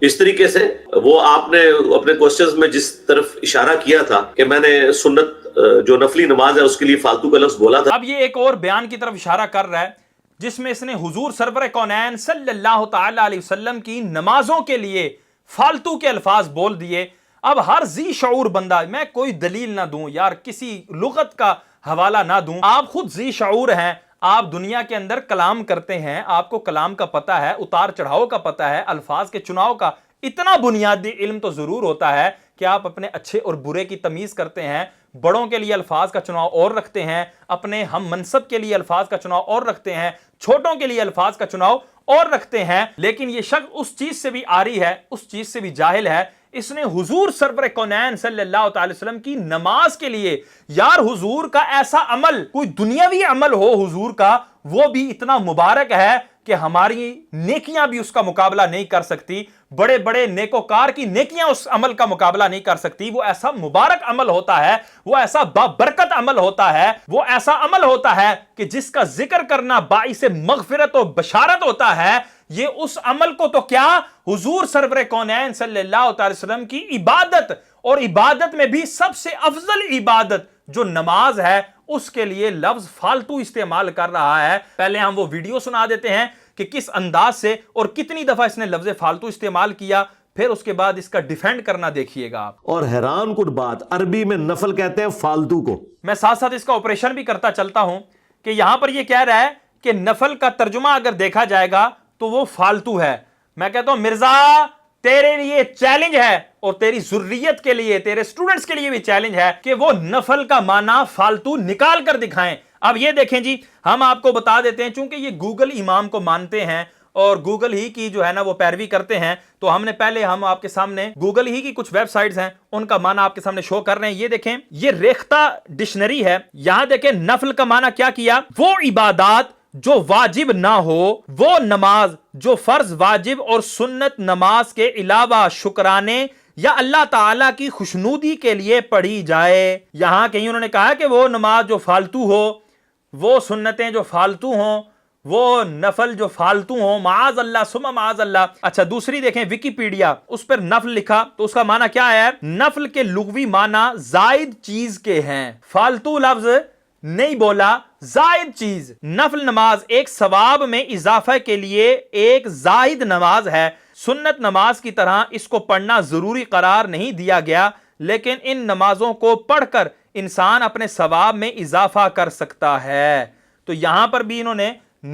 اس طریقے سے وہ آپ نے اپنے کوسچنز میں جس طرف اشارہ کیا تھا کہ میں نے سنت جو نفلی نماز ہے اس کے لیے فالتو کا لفظ بولا تھا، اب یہ ایک اور بیان کی طرف اشارہ کر رہا ہے جس میں اس نے حضور سرور کونین صلی اللہ تعالی علیہ وسلم کی نمازوں کے لیے فالتو کے الفاظ بول دیے۔ اب ہر ذی شعور بندہ، میں کوئی دلیل نہ دوں یار، کسی لغت کا حوالہ نہ دوں، آپ خود ذی شعور ہیں، آپ دنیا کے اندر کلام کرتے ہیں، آپ کو کلام کا پتہ ہے، اتار چڑھاؤ کا پتہ ہے، الفاظ کے چناؤ کا اتنا بنیادی علم تو ضرور ہوتا ہے کہ آپ اپنے اچھے اور برے کی تمیز کرتے ہیں، بڑوں کے لیے الفاظ کا چناؤ اور رکھتے ہیں، اپنے ہم منصب کے لیے الفاظ کا چناؤ اور رکھتے ہیں، چھوٹوں کے لیے الفاظ کا چناؤ اور رکھتے ہیں۔ لیکن یہ شخص اس چیز سے بھی عاری ہے، اس چیز سے بھی جاہل ہے، اس نے حضور سرور کونین صلی اللہ تعالی وسلم کی نماز کے لیے، یار حضور کا ایسا عمل، کوئی دنیاوی عمل ہو حضور کا، وہ بھی اتنا مبارک ہے کہ ہماری نیکیاں بھی اس کا مقابلہ نہیں کر سکتی، بڑے بڑے نیکوکار کی نیکیاں اس عمل کا مقابلہ نہیں کر سکتی۔ وہ ایسا مبارک عمل ہوتا ہے، وہ ایسا بابرکت عمل ہوتا ہے، وہ ایسا عمل ہوتا ہے کہ جس کا ذکر کرنا باعث مغفرت و بشارت ہوتا ہے۔ یہ اس عمل کو تو کیا، حضور سرور کونین صلی اللہ تعالی وسلم کی عبادت، اور عبادت میں بھی سب سے افضل عبادت جو نماز ہے، اس کے لیے لفظ فالتو استعمال کر رہا ہے۔ پہلے ہم وہ ویڈیو سنا دیتے ہیں کہ کس انداز سے اور کتنی دفعہ اس نے لفظ فالتو استعمال کیا، پھر اس کے بعد اس کا ڈیفینڈ کرنا دیکھیے گا آپ۔ اور حیران کن بات، عربی میں نفل کہتے ہیں فالتو کو۔ میں ساتھ ساتھ اس کا آپریشن بھی کرتا چلتا ہوں کہ یہاں پر یہ کہہ رہا ہے کہ نفل کا ترجمہ اگر دیکھا جائے گا تو وہ فالتو ہے۔ میں کہتا ہوں مرزا تیرے لیے چیلنج ہے، اور تیری ذریت کے لیے، تیرے سٹوڈنٹس کے لیے بھی چیلنج ہے کہ وہ نفل کا معنی فالتو نکال کر دکھائیں۔ اب یہ دیکھیں جی، ہم آپ کو بتا دیتے ہیں، چونکہ یہ گوگل امام کو مانتے ہیں اور گوگل ہی کی جو ہے نا وہ پیروی کرتے ہیں، تو ہم نے پہلے ہم آپ کے سامنے گوگل ہی کی کچھ ویب سائٹس ہیں ان کا معنی آپ کے سامنے شو کر رہے ہیں۔ یہ دیکھیں، یہ ریختہ ڈکشنری ہے، یہاں دیکھیں نفل کا معنی کیا کیا، وہ عبادات جو واجب نہ ہو، وہ نماز جو فرض، واجب اور سنت نماز کے علاوہ شکرانے یا اللہ تعالیٰ کی خوشنودی کے لیے پڑھی جائے۔ یہاں کہیں انہوں نے کہا کہ وہ نماز جو فالتو ہو، وہ سنتیں جو فالتو ہوں، وہ نفل جو فالتو ہوں، معاذ اللہ ثم معاذ اللہ۔ اچھا دوسری دیکھیں ویکیپیڈیا، اس پر نفل لکھا تو اس کا معنی کیا ہے، نفل کے لغوی معنی زائد چیز کے ہیں، فالتو لفظ نہیں بولا، زائد چیز۔ نفل نماز ایک ثواب میں اضافہ کے لیے ایک زائد نماز ہے، سنت نماز کی طرح اس کو پڑھنا ضروری قرار نہیں دیا گیا، لیکن ان نمازوں کو پڑھ کر انسان اپنے ثواب میں اضافہ کر سکتا ہے۔ تو یہاں پر بھی انہوں نے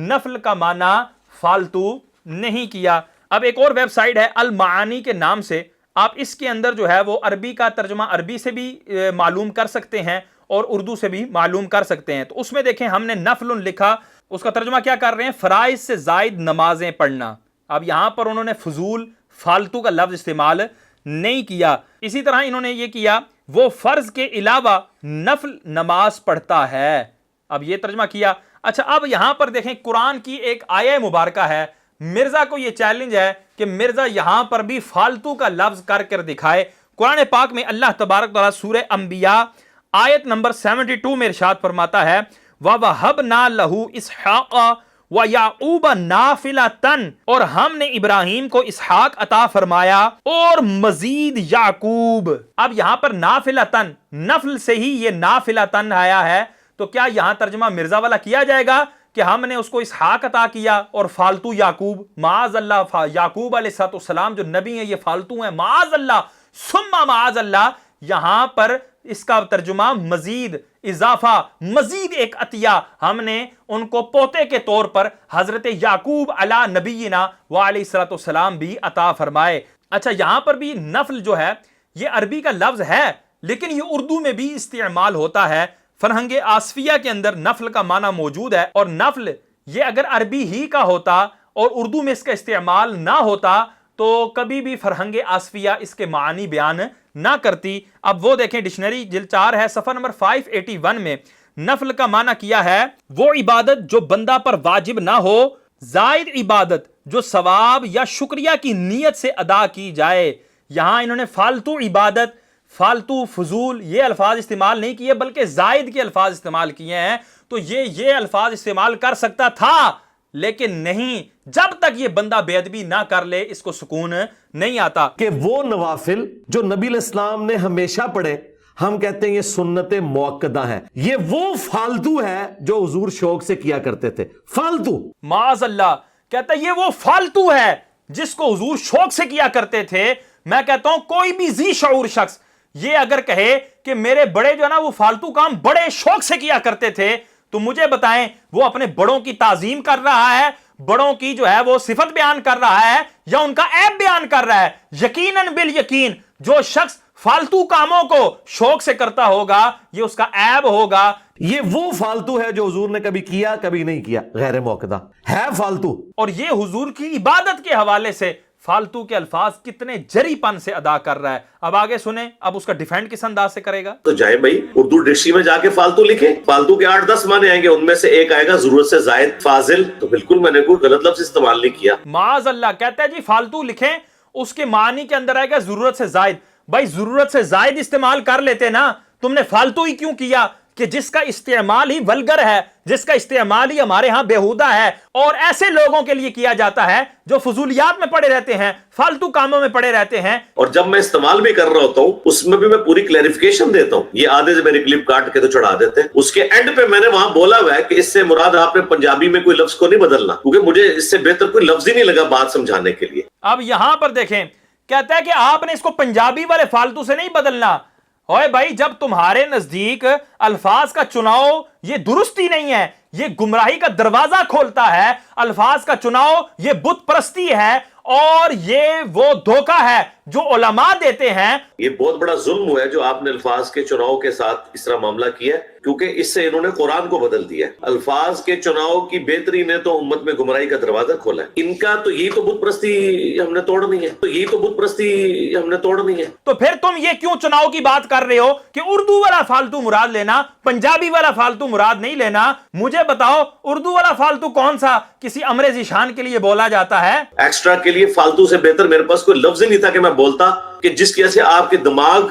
نفل کا معنی فالتو نہیں کیا۔ اب ایک اور ویب سائٹ ہے المعانی کے نام سے، آپ اس کے اندر جو ہے وہ عربی کا ترجمہ عربی سے بھی معلوم کر سکتے ہیں اور اردو سے بھی معلوم کر سکتے ہیں۔ تو اس میں دیکھیں ہم نے نفل لکھا، اس کا ترجمہ کیا کر رہے ہیں، فرائض سے زائد نمازیں پڑھنا۔ اب یہاں پر انہوں نے فضول فالتو کا لفظ استعمال نہیں کیا۔ اسی طرح انہوں نے یہ کیا، وہ فرض کے علاوہ نفل نماز پڑھتا ہے، اب یہ ترجمہ کیا۔ اچھا اب یہاں پر دیکھیں قرآن کی ایک آیہ مبارکہ ہے، مرزا کو یہ چیلنج ہے کہ مرزا یہاں پر بھی فالتو کا لفظ کر کر دکھائے۔ قرآن پاک میں اللہ تبارک تعالیٰ سورہ انبیاء آیت نمبر 72 میں ارشاد فرماتا ہے، وَوَهَبْنَا لَهُ إِسْحَاقَ وَيَعْقُوبَ نَافِلَةً، اور ہم نے ابراہیم کو اسحاق عطا فرمایا اور مزید یعقوب۔ اب یہاں پر نافلتن، نفل سے ہی یہ نافلتن آیا ہے، تو کیا یہاں ترجمہ مرزا والا کیا جائے گا کہ ہم نے اس کو اسحاق عطا کیا اور فالتو یعقوب؟ معاذ اللہ، یعقوب علیہ السلام جو نبی ہیں یہ فالتو ہیں، معاذ اللہ ثم معاذ اللہ۔ یہاں پر اس کا ترجمہ مزید، اضافہ، مزید ایک عطیہ ہم نے ان کو پوتے کے طور پر حضرت یعقوب علی نبینا وعلیہ السلام بھی عطا فرمائے۔ اچھا یہاں پر بھی نفل جو ہے یہ عربی کا لفظ ہے، لیکن یہ اردو میں بھی استعمال ہوتا ہے۔ فرہنگ آصفیہ کے اندر نفل کا معنی موجود ہے، اور نفل یہ اگر عربی ہی کا ہوتا اور اردو میں اس کا استعمال نہ ہوتا تو کبھی بھی فرہنگ آصفیہ اس کے معنی بیان نہ کرتی۔ اب وہ دیکھیں ڈکشنری جلد 4 ہے، صفحہ نمبر 581 میں نفل کا معنی کیا ہے، وہ عبادت جو بندہ پر واجب نہ ہو، زائد عبادت جو ثواب یا شکریہ کی نیت سے ادا کی جائے۔ یہاں انہوں نے فالتو عبادت، فالتو، فضول یہ الفاظ استعمال نہیں کیے، بلکہ زائد کے الفاظ استعمال کیے ہیں۔ تو یہ الفاظ استعمال کر سکتا تھا لیکن نہیں, جب تک یہ بندہ بے ادبی نہ کر لے اس کو سکون نہیں آتا. کہ وہ نوافل جو نبی علیہ السلام نے ہمیشہ پڑھے ہم کہتے ہیں یہ سنت موقدہ ہے, یہ وہ فالتو ہے جو حضور شوق سے کیا کرتے تھے. فالتو, معاذ اللہ, کہتا ہے یہ وہ فالتو ہے جس کو حضور شوق سے کیا کرتے تھے. میں کہتا ہوں کوئی بھی ذی شعور شخص یہ اگر کہے کہ میرے بڑے جو ہے نا وہ فالتو کام بڑے شوق سے کیا کرتے تھے, تو مجھے بتائیں وہ اپنے بڑوں کی تعظیم کر رہا ہے, بڑوں کی جو ہے وہ صفت بیان کر رہا ہے, یا ان کا عیب بیان کر رہا ہے؟ یقیناً بالیقین جو شخص فالتو کاموں کو شوق سے کرتا ہوگا یہ اس کا عیب ہوگا. یہ وہ فالتو ہے جو حضور نے کبھی کیا کبھی نہیں کیا, غیر موقدہ ہے فالتو. اور یہ حضور کی عبادت کے حوالے سے فالتو کے الفاظ کتنے جری پن سے ادا کر رہا ہے. اب آگے سنیں, اب اس کا ڈیفینڈ کس انداز سے کرے گا. تو جائیں بھائی اردو ڈکشنری میں جا کے فالتو لکھیں, فالتو کے 8-10 معنی آئیں گے, ان میں سے ایک آئے گا ضرورت سے زائد فاضل. تو بالکل میں نے کوئی غلط لفظ استعمال نہیں کیا. معاذ اللہ, کہتا ہے جی فالتو لکھیں, اس کے معنی کے اندر آئے گا ضرورت سے زائد. بھائی ضرورت سے زائد استعمال کر لیتے نا, تم نے فالتو ہی کیوں کیا کہ جس کا استعمال ہی ولگر ہے, جس کا استعمال ہی ہمارے ہاں بیہودہ ہے, اور ایسے لوگوں کے لیے کیا جاتا ہے جو فضولیات میں پڑے رہتے ہیں, فالتو کاموں میں پڑے رہتے ہیں. اور جب میں استعمال بھی کر رہا ہوتا ہوں اس میں بھی میں پوری کلیریفیکیشن دیتا ہوں. یہ آدھے سے میری کلپ کاٹ کے تو چڑھا دیتے ہیں, اس کے اینڈ پہ میں نے وہاں بولا ہوا ہے کہ اس سے مراد آپ نے پنجابی میں کوئی لفظ کو نہیں بدلنا, کیونکہ مجھے اس سے بہتر کوئی لفظ ہی نہیں لگا بات سمجھانے کے لیے. اب یہاں پر دیکھیں, کہتا ہے کہ آپ نے اس کو پنجابی والے فالتو سے نہیں بدلنا. اوے بھائی, جب تمہارے نزدیک الفاظ کا چناؤ یہ درست ہی نہیں ہے, یہ گمراہی کا دروازہ کھولتا ہے, الفاظ کا چناؤ یہ بت پرستی ہے, اور یہ وہ دھوکہ ہے جو علماء دیتے ہیں. یہ بہت بڑا ظلم ہوا ہے جو آپ نے الفاظ کے چناؤ کے ساتھ اس طرح معاملہ کیا ہے, کیونکہ اس سے انہوں نے قرآن کو بدل دیا ہے. الفاظ کے چناؤ کی بہتری نے تو امت میں گمراہی کا دروازہ کھولا ہے. ان کا تو یہی تو بت پرستی ہم نے توڑنی ہے, تو یہی تو بت پرستی ہم نے توڑنی ہے. تو پھر تم یہ کیوں چناؤ کی بات کر رہے ہو کہ اردو والا فالتو مراد لینا, پنجابی والا فالتو مراد نہیں لینا؟ مجھے بتاؤ اردو والا فالتو کون سا کسی امر ذیشان کے لیے بولا جاتا ہے؟ ایکسٹرا کے لیے فالتو سے بہتر میرے پاس کوئی لفظ ہی نہیں تھا کہ میں بولتا کہ جس کی وجہ سے آپ کے دماغ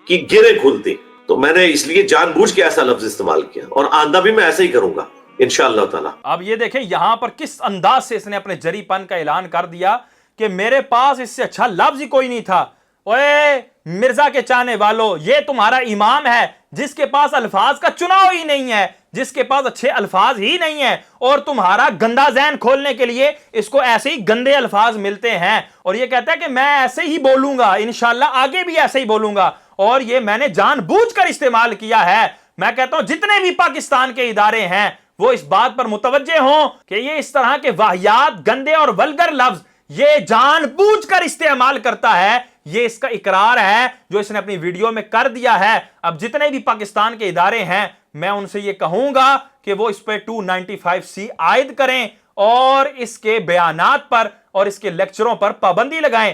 کی گریں کھلتی. تو میں نے اس لیے جان بوجھ کے ایسا لفظ استعمال کیا, اور آئندہ بھی میں ایسا ہی کروں گا انشاءاللہ تعالی. اب یہ دیکھیں یہاں پر کس انداز سے اس نے اپنے جری پن کا اعلان کر دیا کہ میرے پاس اس سے اچھا لفظ ہی کوئی نہیں تھا. اوے مرزا کے چاہنے والو, یہ تمہارا امام ہے جس کے پاس الفاظ کا چناؤ ہی نہیں ہے, جس کے پاس اچھے الفاظ ہی نہیں ہیں, اور تمہارا گندا ذہن کھولنے کے لیے اس کو ایسے ہی گندے الفاظ ملتے ہیں, اور یہ کہتا ہے کہ میں ایسے ہی بولوں گا, انشاءاللہ آگے بھی ایسے ہی بولوں گا, اور یہ میں نے جان بوجھ کر استعمال کیا ہے. میں کہتا ہوں جتنے بھی پاکستان کے ادارے ہیں وہ اس بات پر متوجہ ہوں کہ یہ اس طرح کے واہیات, گندے اور ولگر لفظ یہ جان بوجھ کر استعمال کرتا ہے. یہ اس کا اقرار ہے جو اس نے اپنی ویڈیو میں کر دیا ہے. اب جتنے بھی پاکستان کے ادارے ہیں میں ان سے یہ کہوں گا کہ وہ اس پہ 295C عائد کریں اور اس کے بیانات پر اور اس کے لیکچروں پر پابندی لگائیں.